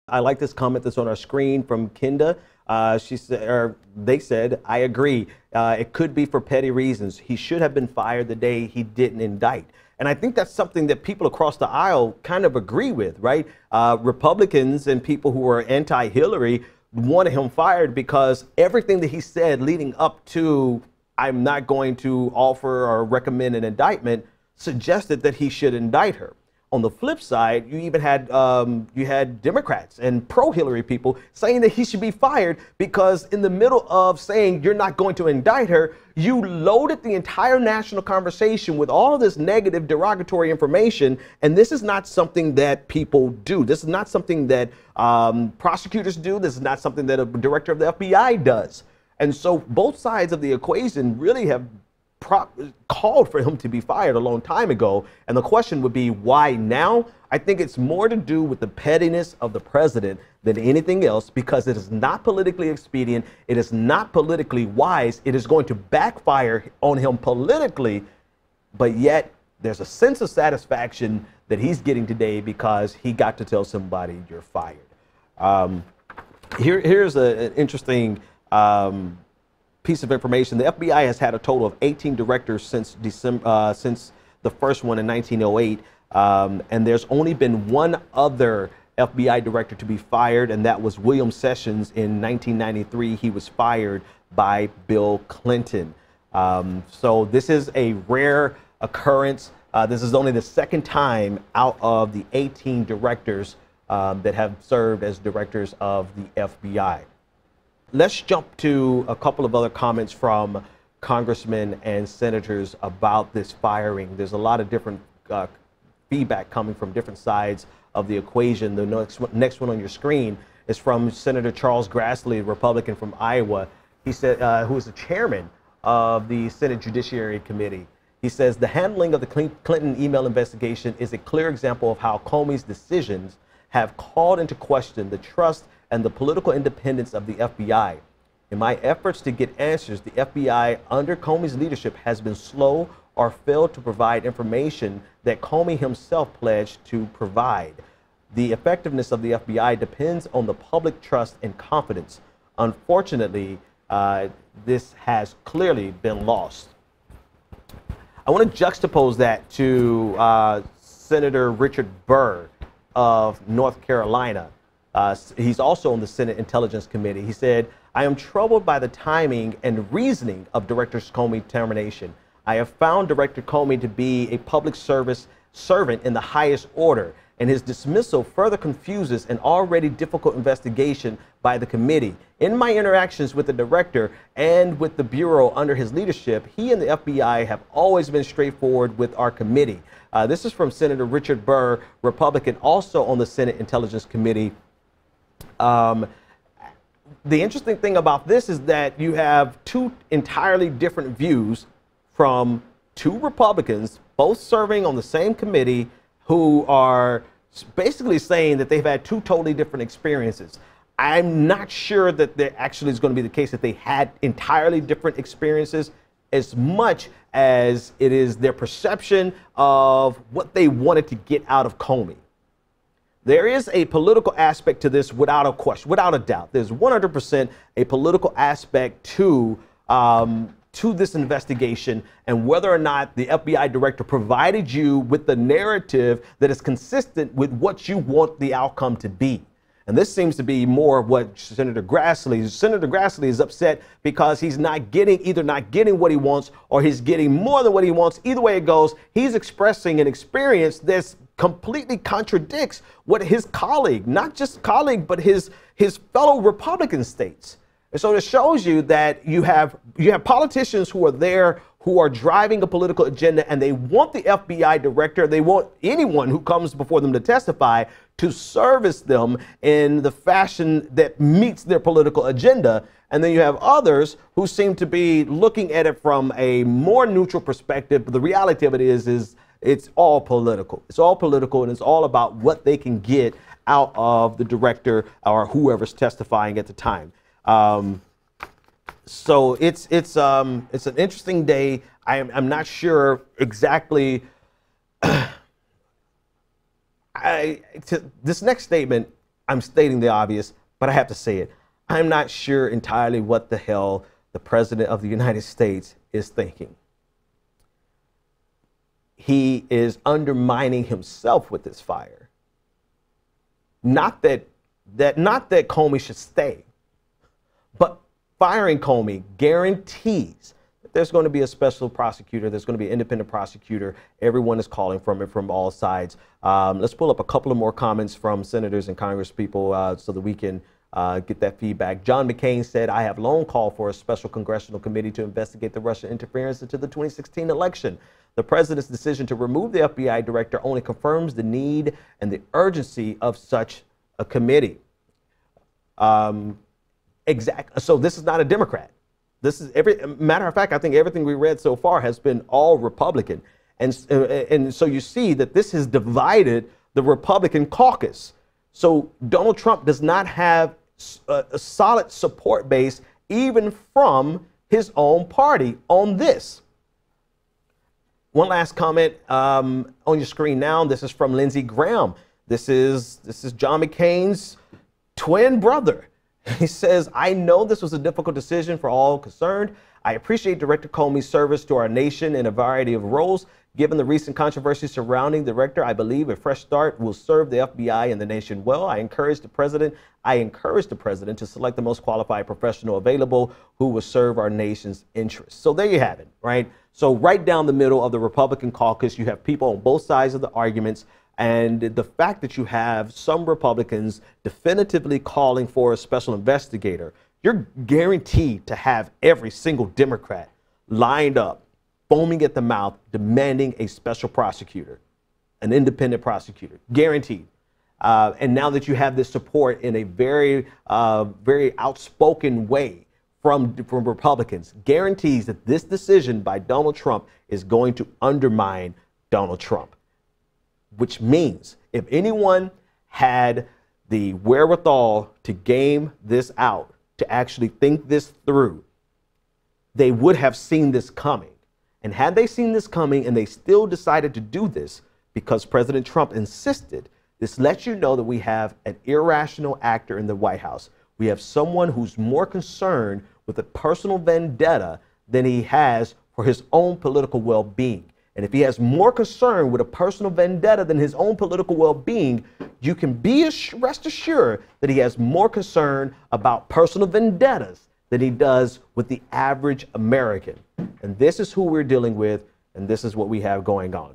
I like this comment that's on our screen from Kenda. She said, or they said, I agree. It could be for petty reasons. He should have been fired the day he didn't indict. And I think that's something that people across the aisle kind of agree with, right? Republicans and people who are anti-Hillary wanted him fired because everything that he said leading up to I'm not going to offer or recommend an indictment suggested that he should indict her. On the flip side, you even had Democrats and pro-Hillary people saying that he should be fired because in the middle of saying you're not going to indict her, you loaded the entire national conversation with all of this negative, derogatory information. And this is not something that people do. This is not something that prosecutors do. This is not something that a director of the FBI does. And so both sides of the equation really have called for him to be fired a long time ago. And the question would be, why now? I think it's more to do with the pettiness of the president than anything else, because it is not politically expedient. It is not politically wise. It is going to backfire on him politically. But yet there's a sense of satisfaction that he's getting today because he got to tell somebody you're fired. Here's an interesting piece of information. The FBI has had a total of 18 directors since the first one in 1908, and there's only been one other FBI director to be fired, and that was William Sessions in 1993. He was fired by Bill Clinton. So this is a rare occurrence. This is only the second time out of the 18 directors that have served as directors of the FBI. Let's jump to a couple of other comments from congressmen and senators about this firing. There's a lot of different feedback coming from different sides of the equation. The next one on your screen is from Senator Charles Grassley, Republican from Iowa. He said, who is the chairman of the Senate Judiciary Committee. He says, the handling of the Clinton email investigation is a clear example of how Comey's decisions have called into question the trust and the political independence of the FBI. In my efforts to get answers, the FBI under Comey's leadership has been slow or failed to provide information that Comey himself pledged to provide. The effectiveness of the FBI depends on the public trust and confidence. Unfortunately, this has clearly been lost. I want to juxtapose that to Senator Richard Burr of North Carolina. He's also on the Senate Intelligence Committee. He said, I am troubled by the timing and reasoning of Director Comey's termination. I have found Director Comey to be a public service servant in the highest order, and his dismissal further confuses an already difficult investigation by the committee. In my interactions with the director and with the Bureau under his leadership, he and the FBI have always been straightforward with our committee. This is from Senator Richard Burr, Republican, also on the Senate Intelligence Committee. The interesting thing about this is that you have two entirely different views from two Republicans, both serving on the same committee, who are basically saying that they've had two totally different experiences. I'm not sure that there actually is going to be the case that they had entirely different experiences, as much as it is their perception of what they wanted to get out of Comey. There is a political aspect to this without a question, without a doubt. There's 100% a political aspect to this investigation, and whether or not the FBI director provided you with the narrative that is consistent with what you want the outcome to be. And this seems to be more of what Senator Grassley is upset because he's either not getting what he wants, or he's getting more than what he wants. Either way it goes, he's expressing an experience that's completely contradicts what his colleague, not just colleague, but his fellow Republican states. And so it shows you that you have politicians who are there, who are driving a political agenda, and they want the FBI director, they want anyone who comes before them to testify to service them in the fashion that meets their political agenda. And then you have others who seem to be looking at it from a more neutral perspective. But the reality of it is it's all political. It's all political, and it's all about what they can get out of the director or whoever's testifying at the time. So it's an interesting day. I'm not sure exactly. This next statement I'm stating the obvious, but I have to say it. I'm not sure entirely what the hell the President of the United States is thinking. He is undermining himself with this fire. Not that Comey should stay, but firing Comey guarantees that there's going to be a special prosecutor, there's going to be an independent prosecutor. Everyone is calling from it from all sides. Let's pull up a couple of more comments from senators and congresspeople so that we can get that feedback. John McCain said, I have long called for a special congressional committee to investigate the Russian interference into the 2016 election. The president's decision to remove the FBI director only confirms the need and the urgency of such a committee. Exactly. So this is not a Democrat. This is matter of fact, I think everything we read so far has been all Republican. And so you see that this has divided the Republican caucus. So Donald Trump does not have a solid support base, even from his own party on this. One last comment on your screen now. This is from Lindsey Graham. This is John McCain's twin brother. He says, I know this was a difficult decision for all concerned. I appreciate Director Comey's service to our nation in a variety of roles. Given the recent controversy surrounding the director, I believe a fresh start will serve the FBI and the nation well. I encourage the president to select the most qualified professional available who will serve our nation's interests. So there you have it, right? So right down the middle of the Republican caucus, you have people on both sides of the arguments. And the fact that you have some Republicans definitively calling for a special investigator, you're guaranteed to have every single Democrat lined up, foaming at the mouth, demanding a special prosecutor, an independent prosecutor, guaranteed. And now that you have this support in a very outspoken way from Republicans, guarantees that this decision by Donald Trump is going to undermine Donald Trump. Which means if anyone had the wherewithal to game this out, to actually think this through, they would have seen this coming. And had they seen this coming and they still decided to do this because President Trump insisted, this lets you know that we have an irrational actor in the White House. We have someone who's more concerned with a personal vendetta than he has for his own political well-being. And if he has more concern with a personal vendetta than his own political well-being, you can be rest assured that he has more concern about personal vendettas than he does with the average American. And this is who we're dealing with, and this is what we have going on.